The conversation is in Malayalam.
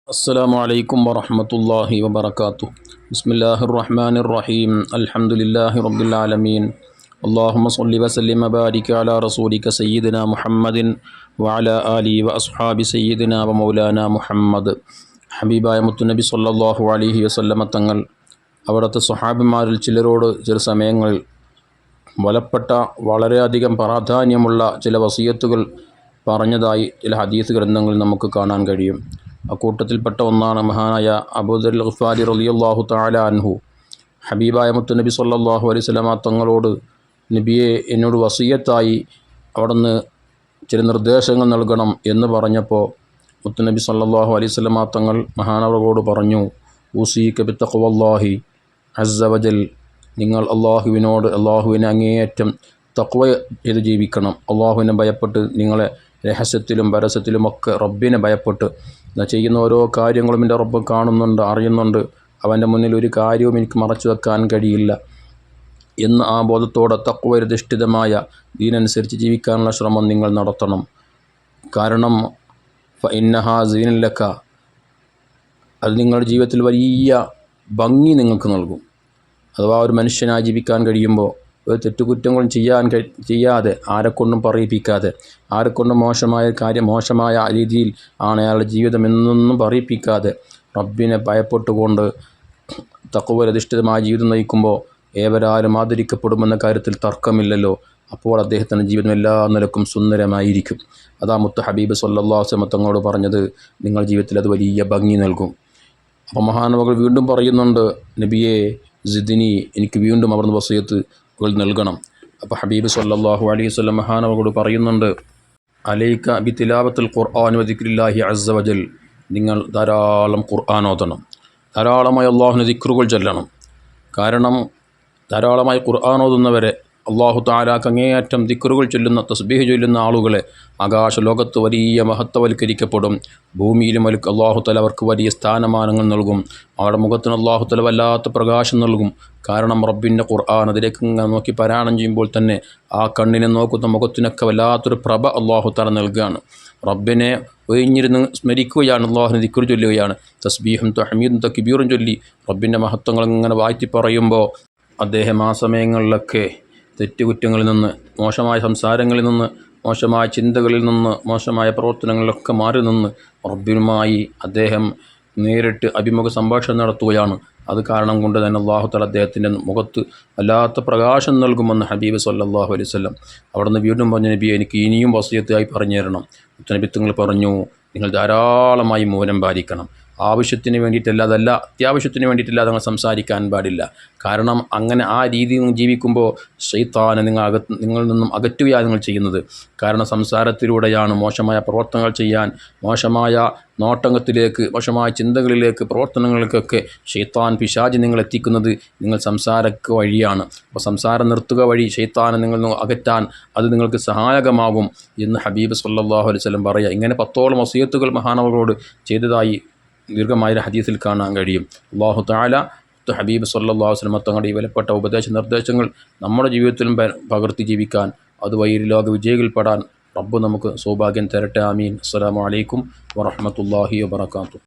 السلام عليكم ورحمة الله وبركاته. بسم الله الرحمن الرحيم. الحمد لله رب العالمين. اللهم صل وسلم وبارك على رسولك سيدنا محمد وعلى آله وأصحاب سيدنا ومولانا മുഹമ്മദ്. ഹബീബായ മുത്തുനബി സല്ലല്ലാഹു അലൈഹി വസല്ലമ തങ്ങൾ അവിടുത്തെ സ്വഹാബിമാരിൽ ചിലരോട് ചില സമയങ്ങളിൽ വലപ്പെട്ട വളരെയധികം പ്രാധാന്യമുള്ള ചില വസിയത്തുകൾ പറഞ്ഞതായി ചില ഹദീസ് ഗ്രന്ഥങ്ങളിൽ നമുക്ക് കാണാൻ കഴിയും. അക്കൂട്ടത്തിൽപ്പെട്ട ഒന്നാണ് മഹാനായ അബൂദർ ഗിഫാരി റളിയല്ലാഹു തആല അൻഹു ഹബീബായ മുത്തുനബി സല്ലല്ലാഹു അലൈഹി വസല്ലമ തങ്ങളോട്, നബിയെ, എന്നോട് വസിയത്തായി അവിടുന്ന് ചില നിർദ്ദേശങ്ങൾ നൽകണം എന്ന് പറഞ്ഞപ്പോൾ മുത്തുനബി സല്ലല്ലാഹു അലൈഹി വസല്ലമ തങ്ങൾ മഹാനവരോട് പറഞ്ഞു, ഊസീക ബിത്തഖ്വല്ലാഹി അസ്സ വജൽ, നിങ്ങൾ അള്ളാഹുവിനെ അങ്ങേയറ്റം തഖ്വ ചെയ്ത് ജീവിക്കണം. അള്ളാഹുവിനെ ഭയപ്പെട്ട് നിങ്ങളെ രഹസ്യത്തിലും പരസ്യത്തിലുമൊക്കെ റബ്ബിനെ ഭയപ്പെട്ട് ചെയ്യുന്ന ഓരോ കാര്യങ്ങളും എൻ്റെ റബ്ബ് കാണുന്നുണ്ട്, അറിയുന്നുണ്ട്. അവൻ്റെ മുന്നിൽ ഒരു കാര്യവും എനിക്ക് മറച്ചു വെക്കാൻ കഴിയില്ല എന്ന് ആ ബോധത്തോടെ തഖ്വയധിഷ്ഠിതമായ ദീനനുസരിച്ച് ജീവിക്കാനുള്ള ശ്രമം നിങ്ങൾ നടത്തണം. കാരണം ഫഇന്നഹാ സീനുൻ ലക, അത് നിങ്ങളുടെ ജീവിതത്തിൽ വലിയ ഭംഗി നിങ്ങൾക്ക് നൽകും. അഥവാ ഒരു മനുഷ്യനായി ജീവിക്കാൻ കഴിയുമ്പോൾ ഒരു തെറ്റുകുറ്റങ്ങളും ചെയ്യാതെ, ആരെക്കൊണ്ടും പറയിപ്പിക്കാതെ, ആരെക്കൊണ്ടും മോശമായ രീതിയിൽ ആണ് അയാളുടെ ജീവിതം എന്നൊന്നും പറയിപ്പിക്കാതെ റബ്ബിനെ ഭയപ്പെട്ടുകൊണ്ട് തഖ്വയധിഷ്ഠിതമായ ജീവിതം നയിക്കുമ്പോൾ ഏവരാലും ആദരിക്കപ്പെടുമെന്ന കാര്യത്തിൽ തർക്കമില്ലല്ലോ. അപ്പോൾ അദ്ദേഹത്തിൻ്റെ ജീവിതം എല്ലാ നിലക്കും സുന്ദരമായിരിക്കും. അതാ മുത്ത് ഹബീബ് സല്ലല്ലാഹു അലൈഹി വസല്ലം തങ്ങളോട് പറഞ്ഞത്, നിങ്ങളുടെ ജീവിതത്തിൽ അത് വലിയ ഭംഗി നൽകും. അപ്പോൾ മഹാനവകൾ വീണ്ടും പറയുന്നുണ്ട്, നബിയെ സിദ്നി, എനിക്ക് വീണ്ടും അവിടുന്ന് വസിയത്തുകൾ നൽകണം. അപ്പോൾ ഹബീബ് സല്ലല്ലാഹു അലൈഹി വസല്ലം മഹാനവകളോട് പറയുന്നുണ്ട്, അലൈക ബിതിലാവത്തുൽ ഖുർആൻ വ ദിക്രില്ലാഹി അസ്സ വജൽ, നിങ്ങൾ ധാരാളം ഖുർആൻ ഓതണം, ധാരാളമായി അള്ളാഹുവിൻ്റെ ദിക്റുകൾ ചൊല്ലണം. കാരണം ധാരാളമായി ഖുർആൻ ഓതുന്നവരെ അള്ളാഹു തആലാക്ക് അങ്ങേയറ്റം ദിക്റുകൾ ചൊല്ലുന്ന, തസ്ബീഹ് ചൊല്ലുന്ന ആളുകളെ ആകാശലോകത്ത് വലിയ മഹത്വവൽക്കരിക്കപ്പെടും. ഭൂമിയിലും അള്ളാഹു തആല അവർക്ക് വലിയ സ്ഥാനമാനങ്ങൾ നൽകും. അവരുടെ മുഖത്തിന് അള്ളാഹു തആല വല്ലാത്ത പ്രകാശം നൽകും. കാരണം റബ്ബിൻ്റെ ഖുർആൻ അതിലേക്ക് ഇങ്ങനെ നോക്കി പാരായണം ചെയ്യുമ്പോൾ തന്നെ ആ കണ്ണിനെ നോക്കുന്ന മുഖത്തിനൊക്കെ വല്ലാത്തൊരു പ്രഭ അള്ളാഹു തആല നൽകുകയാണ്. റബ്ബിനെ ഒഴിഞ്ഞിരുന്ന് സ്മരിക്കുകയാണ്, അള്ളാഹുവിനെ ദിക്ർ ചൊല്ലുകയാണ്. തസ്ബീഹും തഹ്മീദും തക്ബീറും ചൊല്ലി റബ്ബിൻ്റെ മഹത്വങ്ങൾ ഇങ്ങനെ വാഴ്ത്തി പറയുമ്പോൾ അദ്ദേഹം ആ സമയങ്ങളിലൊക്കെ തെറ്റുകുറ്റങ്ങളിൽ നിന്ന്, മോശമായ സംസാരങ്ങളിൽ നിന്ന്, മോശമായ ചിന്തകളിൽ നിന്ന്, മോശമായ പ്രവർത്തനങ്ങളിലൊക്കെ മാറി നിന്ന് റബ്ബിനുമായി അദ്ദേഹം നേരിട്ട് അഭിമുഖ സംഭാഷണം നടത്തുകയാണ്. അത് കാരണം കൊണ്ട് തന്നെ അള്ളാഹു തആല അദ്ദേഹത്തിൻ്റെ മുഖത്ത് വല്ലാത്ത പ്രകാശം നൽകുമെന്ന് ഹബീബ് സല്ലല്ലാഹു അലൈഹി വസല്ലം അവിടുന്ന് വീണ്ടും പറഞ്ഞു, നബിയെ, എനിക്ക് ഇനിയും വസിയത്തായി പറഞ്ഞു തരണം. നബി തങ്ങൾ പറഞ്ഞു, നിങ്ങൾ ധാരാളമായി മൗനം പാലിക്കണം. ആവശ്യത്തിന് വേണ്ടിയിട്ടല്ല, അതല്ല അത്യാവശ്യത്തിന് വേണ്ടിയിട്ടില്ല നിങ്ങൾ സംസാരിക്കാൻ പാടില്ല. കാരണം അങ്ങനെ ആ രീതിയിൽ ജീവിക്കുമ്പോൾ ശൈത്താനെ നിങ്ങളിൽ നിന്നും അകറ്റുകയാണ് നിങ്ങൾ ചെയ്യുന്നത്. കാരണം സംസാരത്തിലൂടെയാണ് മോശമായ പ്രവർത്തനങ്ങൾ ചെയ്യാൻ, മോശമായ നോട്ടത്തിലേക്ക്, മോശമായ ചിന്തകളിലേക്ക്, പ്രവർത്തനങ്ങൾക്കൊക്കെ ശൈത്താൻ പിശാച് നിങ്ങൾ എത്തിക്കുന്നത് നിങ്ങൾ സംസാരക്ക് വഴിയാണ്. അപ്പോൾ സംസാരം നിർത്തുക വഴി ശൈത്താനെ നിങ്ങൾ അകറ്റാൻ അത് നിങ്ങൾക്ക് സഹായകമാകും എന്ന് ഹബീബ് സല്ലല്ലാഹു അലൈഹി വസല്ലം പറയുക. ഇങ്ങനെ 10ഓളം വസിയത്തുകൾ മഹാനവകളോട് ചെയ്തതായി ദീർഘമായ ഹദീസിൽ കാണാൻ കഴിയും. അല്ലാഹു തആല ഹബീബ് സല്ലല്ലാഹു അലൈഹി വസല്ലം തങ്ങളുടെ ഈ വിലപ്പെട്ട നിർദ്ദേശങ്ങൾ നമ്മുടെ ജീവിതത്തിലും പകർത്തി ജീവിക്കാൻ, അതുവഴി ലോക വിജയികൾപ്പെടാൻ റബ്ബ് നമുക്ക് സൗഭാഗ്യം തരട്ടെ. ആമീൻ. അസ്സലാമു അലൈക്കും വറഹ്മത്തുള്ളാഹി വബറകാതുഹു.